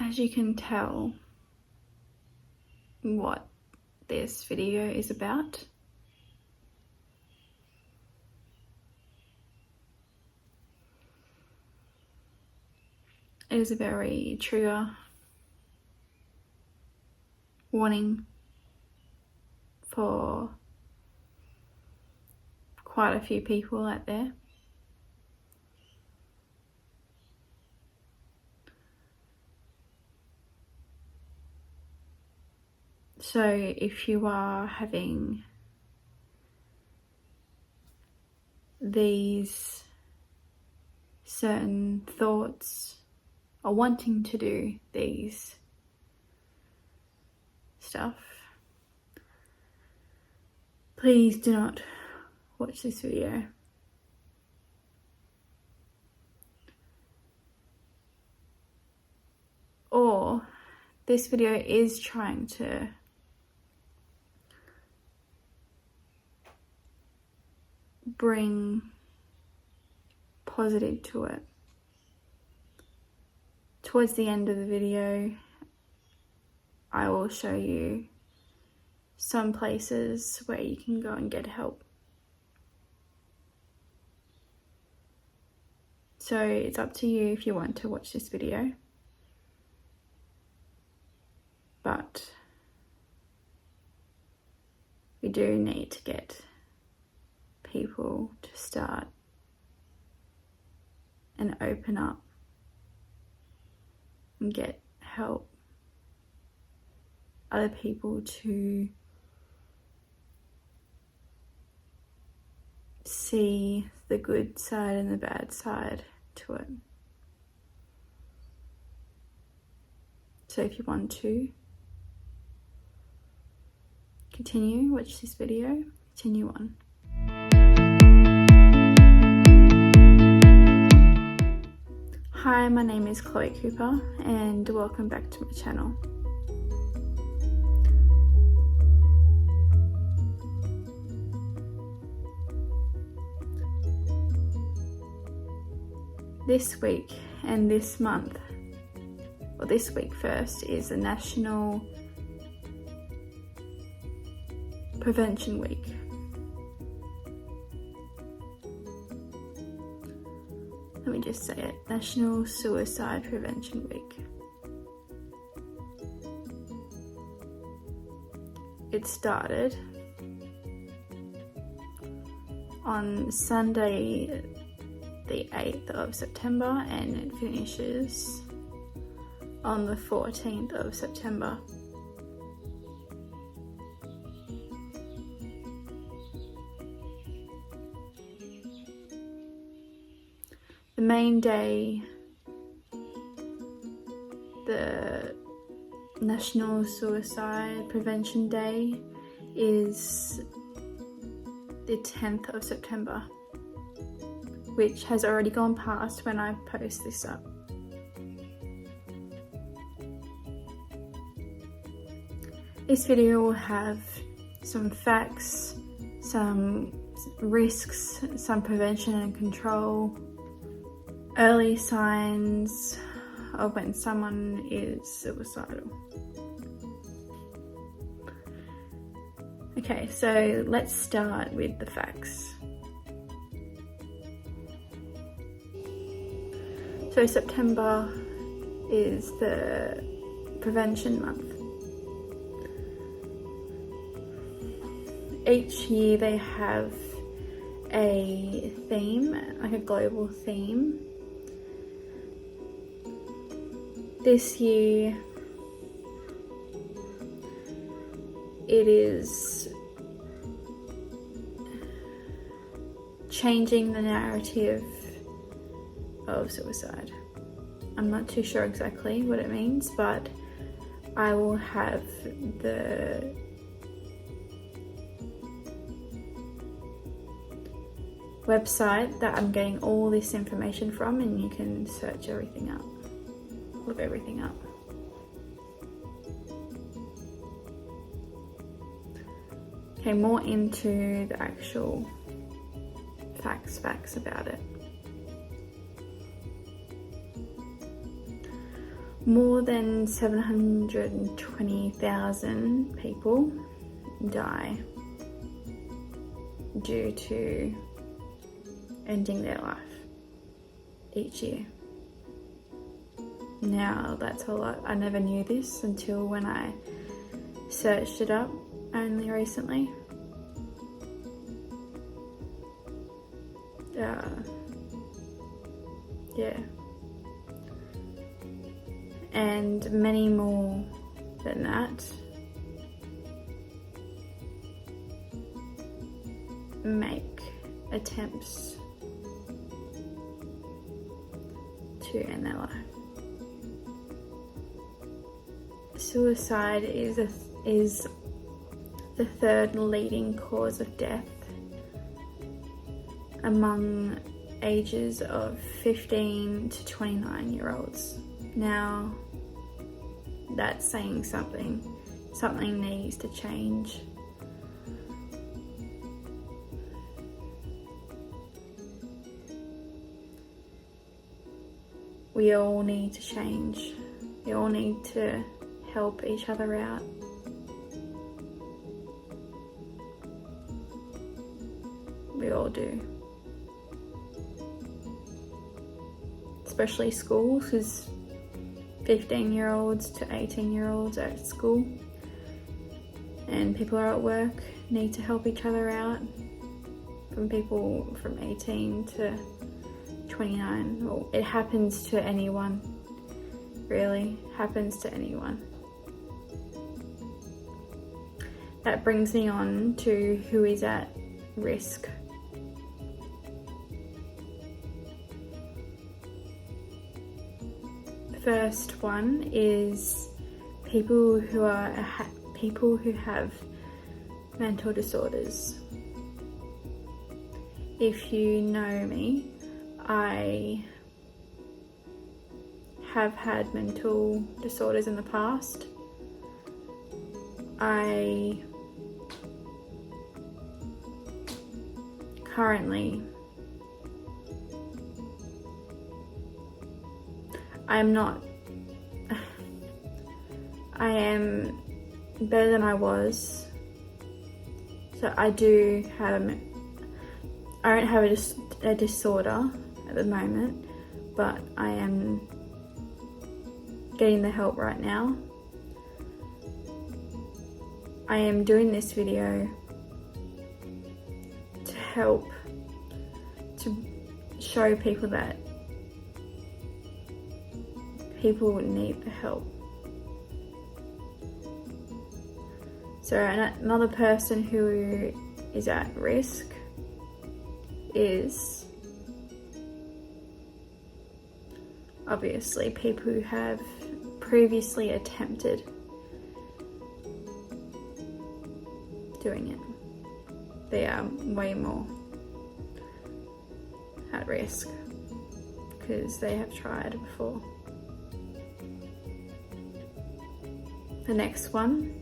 as you can tell what this video is about, it is a very trigger warning for quite a few people out there. So if you are having these certain thoughts or wanting to do these stuff, please do not watch this video. Or this video is trying to bring positive to it. Towards the end of the video, I will show you some places where you can go and get help. So it's up to you if you want to watch this video. But we do need to get people to start and open up and get help. Other people to see the good side and the bad side to it. So if you want to continue, watch this video, continue on. Hi, my name is Chloe Cooper and welcome back to my channel. This week and this month, or this week first, is the National Prevention Week. Let me just say it, National Suicide Prevention Week. It started on Sunday the 8th of September and it finishes on the 14th of September. The main day, the National Suicide Prevention Day, is the 10th of September, which has already gone past when I post this up. This video will have some facts, some risks, some prevention and control, early signs of when someone is suicidal. Okay, so let's start with the facts. So September is the prevention month. Each year they have a theme, like a global theme. This year it is changing the narrative of suicide. I'm not too sure exactly what it means, but I will have the website that I'm getting all this information from, and you can search everything up, look everything up. Okay, more into the actual facts about it. More than 720,000 people die due to ending their life each year. Now that's a lot. I never knew this until when I searched it up only recently. Yeah. And many more than that make attempts to end their life. Suicide is the third leading cause of death among ages of 15 to 29-year-olds. Now, that's saying something. Something needs to change. We all need to change. We all need to help each other out. We all do. Especially schools, because 15-year-olds to 18-year-olds are at school and people are at work, need to help each other out. From people from 18 to 29, well, it happens to anyone, really, happens to anyone. That brings me on to who is at risk. First one is people who have mental disorders. If you know me, I have had mental disorders in the past. I currently I am better than I was. So I don't have a disorder at the moment, but I am getting the help right now. I am doing this video to help, to show people that people need the help. So another person who is at risk is obviously people who have previously attempted doing it. They are way more at risk because they have tried before. The next one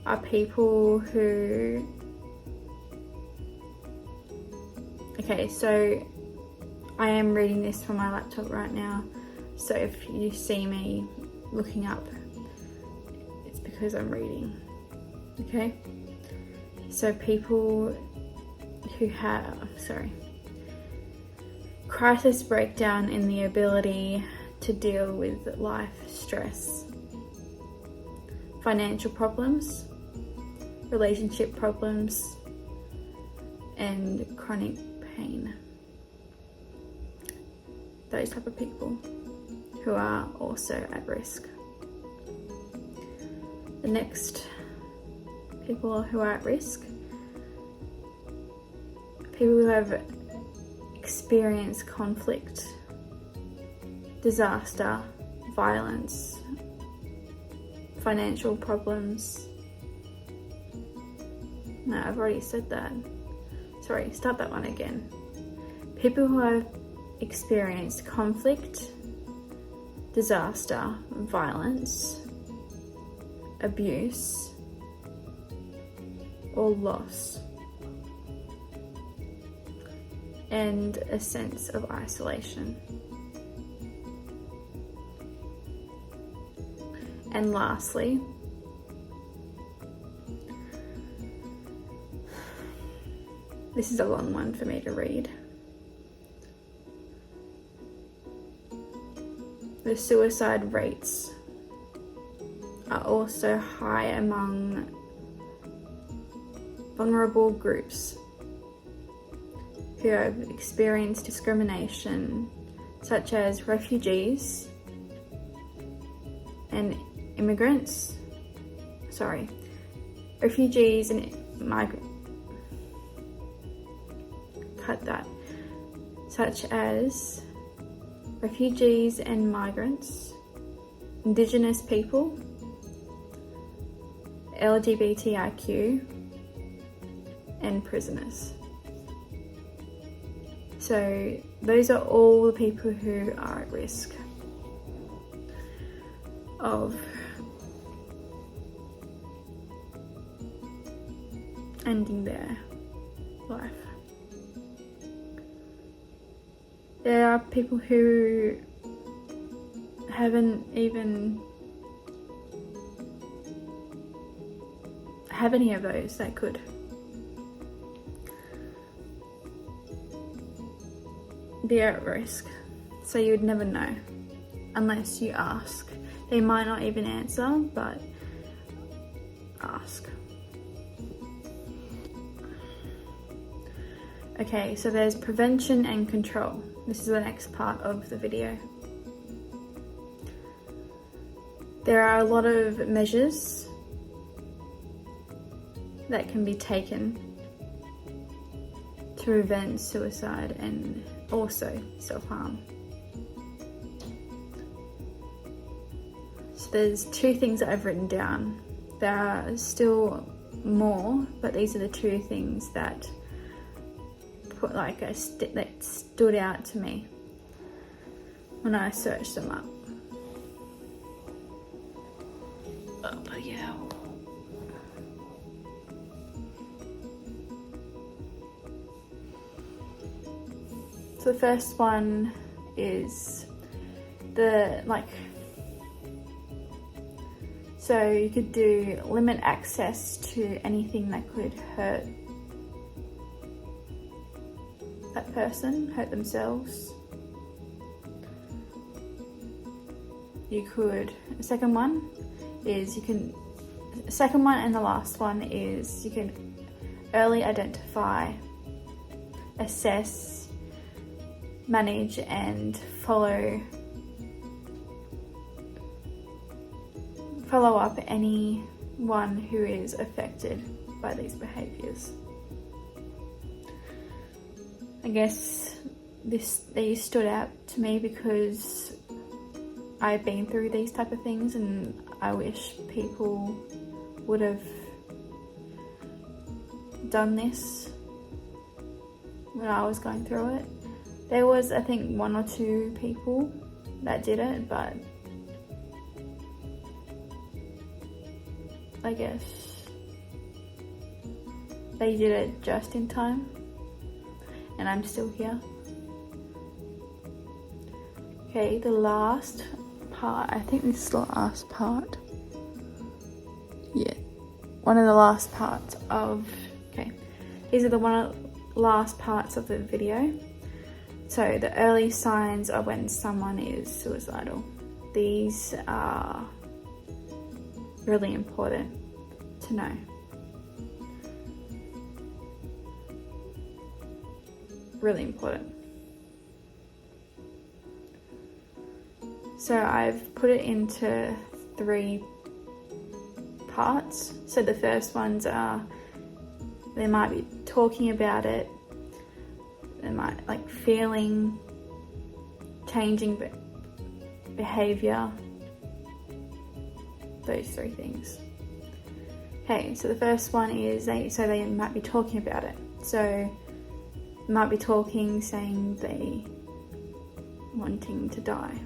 are people who... Okay, so I am reading this from my laptop right now, so if you see me looking up, it's because I'm reading, okay? So people who have, crisis breakdown in the ability to deal with life stress, financial problems, relationship problems, and chronic pain. Those type of people who are also at risk. The next people who are at risk, people who have experienced conflict, disaster, violence, financial problems. No, I've already said that. Sorry, start that one again. People who have experienced conflict, disaster, violence, abuse, or loss, and a sense of isolation. And lastly, this is a long one for me to read. The suicide rates are also high among vulnerable groups who have experienced discrimination, such as refugees and immigrants. Refugees and such as refugees and migrants, Indigenous people, LGBTIQ, and prisoners. So those are all the people who are at risk of ending their life. There are people who haven't even have any of those that could. Be at risk, so you would never know unless you ask. They might not even answer, but ask. Okay, so there's prevention and control. This is the next part of the video. There are a lot of measures that can be taken to prevent suicide and also self-harm. So there's two things that I've written down. There are still more, but these are the two things that that stood out to me when I searched them up. Oh, bloody hell. So the first one is so you could do limit access to anything that could hurt that person, hurt themselves. You could, the second one and the last one is you can early identify, assess, manage and follow up anyone who is affected by these behaviours. I guess these stood out to me because I've been through these type of things, and I wish people would have done this when I was going through it. There was, I think, 1 or 2 people that did it, but I guess they did it just in time, and I'm still here. Okay, the last part, I think this is the last part. Yeah, one of the last parts of, okay, these are the last parts of the video. So the early signs of when someone is suicidal. These are really important to know. Really important. So I've put it into 3 parts. So the first ones are, they might be talking about it, they might feeling, changing behaviour, those 3 things. Okay, so the first one is they might be talking about it. So they might be talking, saying they wanting to die.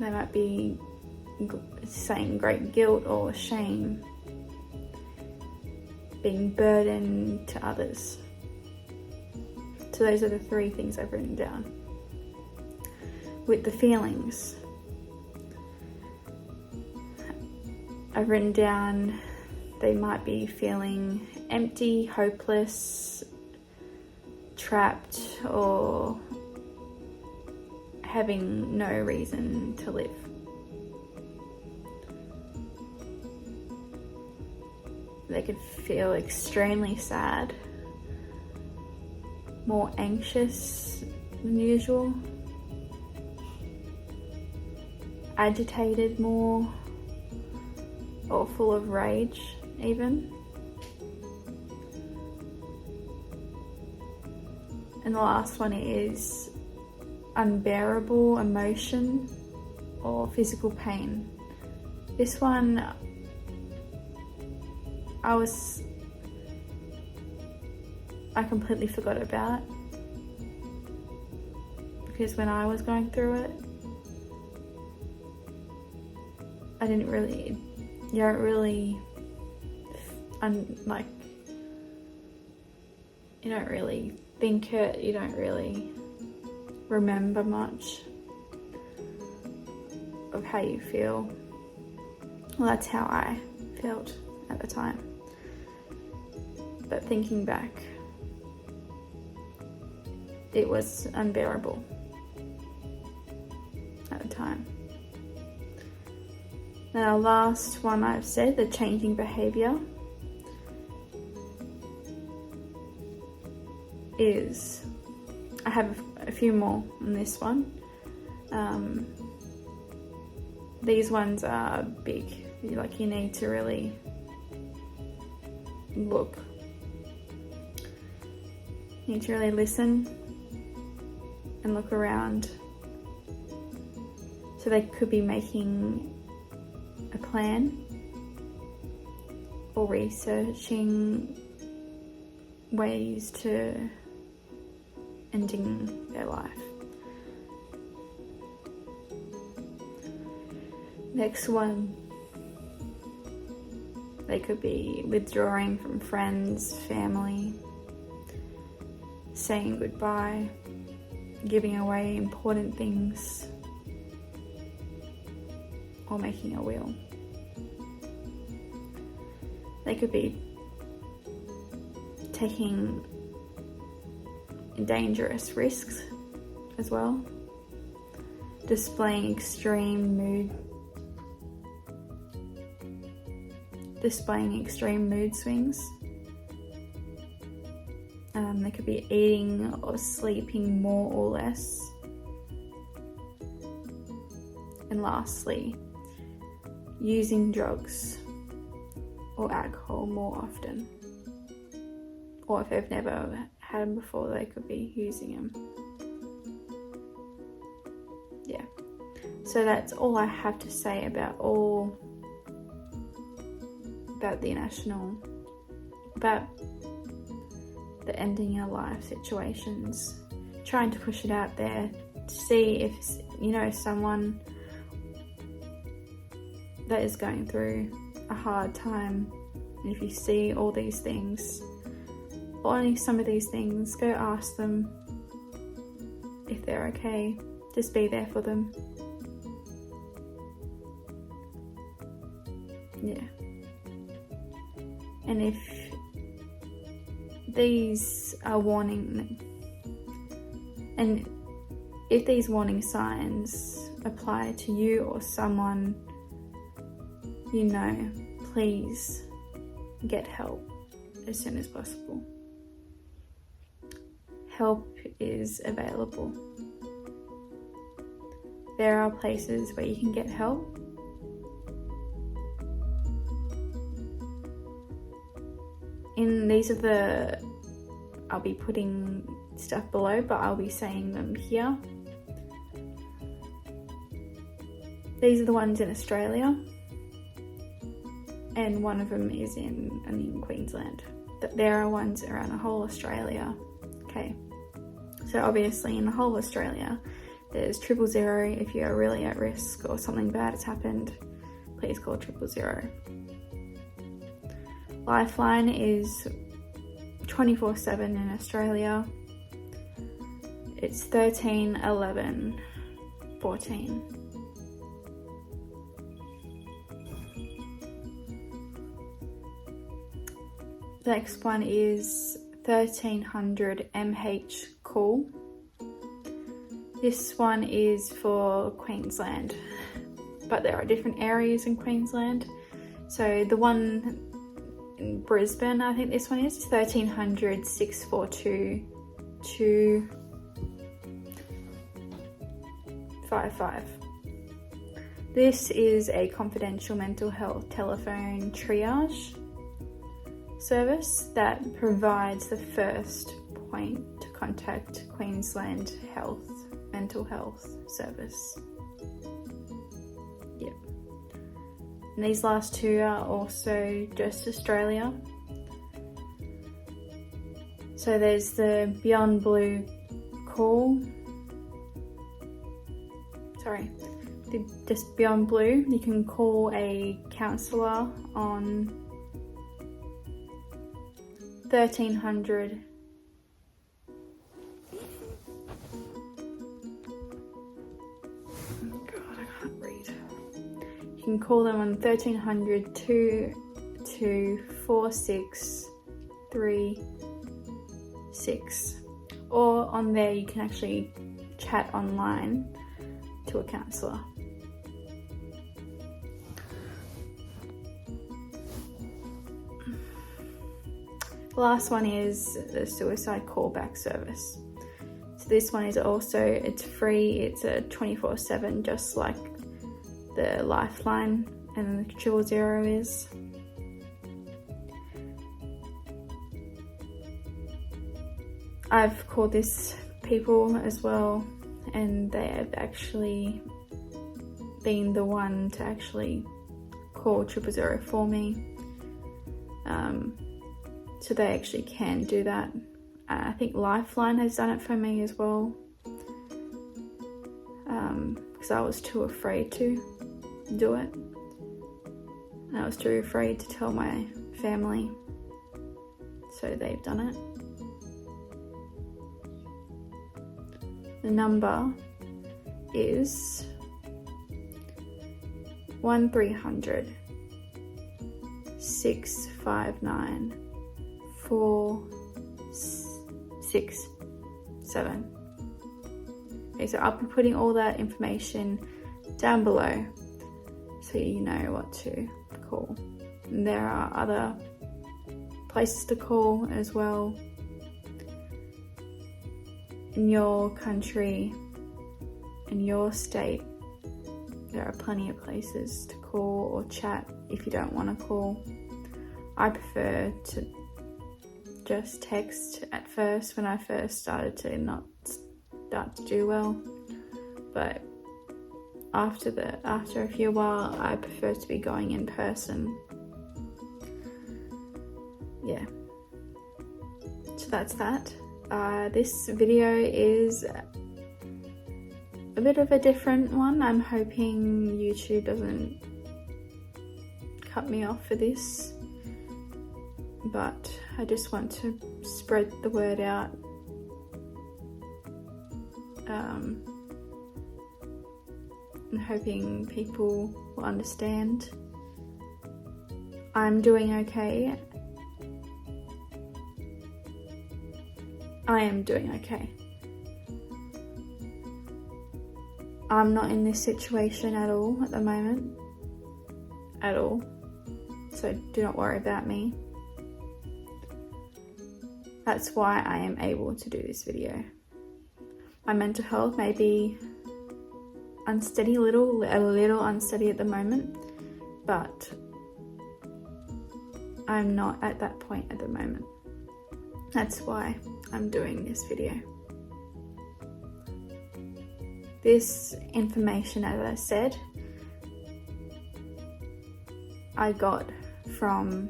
They might be saying great guilt or shame, being burdened to others. So those are the 3 things I've written down. with the feelings. I've written down they might be feeling empty, hopeless, trapped, or having no reason to live. They could feel extremely sad, more anxious than usual, agitated more, or full of rage even. And the last one is unbearable emotion or physical pain. This one I completely forgot about, because when I was going through it, you don't really think it, you don't really remember much of how you feel. Well, that's how I felt at the time. But thinking back, it was unbearable at the time. Now, last one I've said, the changing behaviour, is, I have a few more on this one. These ones are big, like you need to really look. You need to really listen and look around. So they could be making a plan or researching ways to ending their life. Next one, they could be withdrawing from friends, family, saying goodbye, giving away important things, or making a will. They could be taking dangerous risks as well, displaying extreme mood swings. They could be eating or sleeping more or less. And lastly, using drugs or alcohol more often. Or if they've never had them before, they could be using them. Yeah. So that's all I have to say about the ending your life situations. Trying to push it out there to see if you know someone that is going through a hard time, and if you see all these things or only some of these things, go ask them if they're okay. Just be there for them. Yeah. And if these are if these warning signs apply to you or someone you know, please get help as soon as possible. Help is available. There are places where you can get help. I'll be putting stuff below, but I'll be saying them here. These are the ones in Australia, and one of them is in Queensland. But there are ones around the whole Australia. Okay, so obviously in the whole Australia, there's 000. If you're really at risk or something bad has happened, please call 000. Lifeline is 24/7 in Australia. It's 1311. 14. The next one is 1300 mH call. This one is for Queensland, but there are different areas in Queensland. So the one in Brisbane, I think this one is 1300 642 255. This is a confidential mental health telephone triage service that provides the first point to contact Queensland Health mental health service. Yep. And these last two are also just Australia. So there's the Beyond Blue call. Just Beyond Blue. You can call a counsellor on 1300 You can call them on 1300 24636, or on there you can actually chat online to a counsellor. The last one is the suicide callback service. So this one is also, it's free, it's a 24/7, just like the Lifeline and the 000 is. I've called this people as well, and they have actually been the one to actually call 000 for me. So they actually can do that. I think Lifeline has done it for me as well, because I was too afraid to do it. And I was too afraid to tell my family, so they've done it. The number is 1300 659 467. Okay, so I'll be putting all that information down below so you know what to call. And there are other places to call as well. In your country, in your state, there are plenty of places to call or chat if you don't want to call. I prefer to just text at first when I first started to not start to do well, but after a few while I prefer to be going in person. Yeah, so that's that. This video is a bit of a different one. I'm hoping YouTube doesn't cut me off for this, but I just want to spread the word out. I'm hoping people will understand. I'm doing okay. I am doing okay. I'm not in this situation at all at the moment. At all. So do not worry about me. That's why I am able to do this video. My mental health may be unsteady, a little unsteady at the moment, but I'm not at that point at the moment. That's why I'm doing this video. This information, as I said, I got from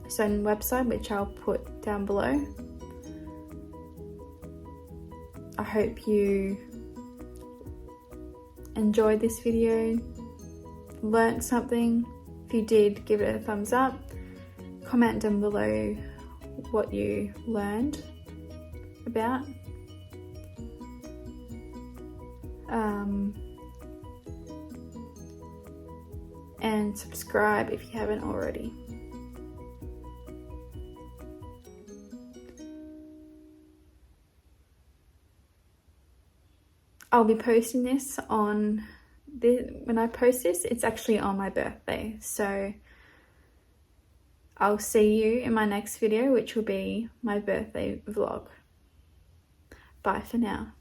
a certain website, which I'll put down below. I hope you enjoyed this video, learnt something. If you did, give it a thumbs up. Comment down below what you learned about. and subscribe if you haven't already. I'll be posting this on when I post this, it's actually on my birthday, so I'll see you in my next video, which will be my birthday vlog. Bye for now.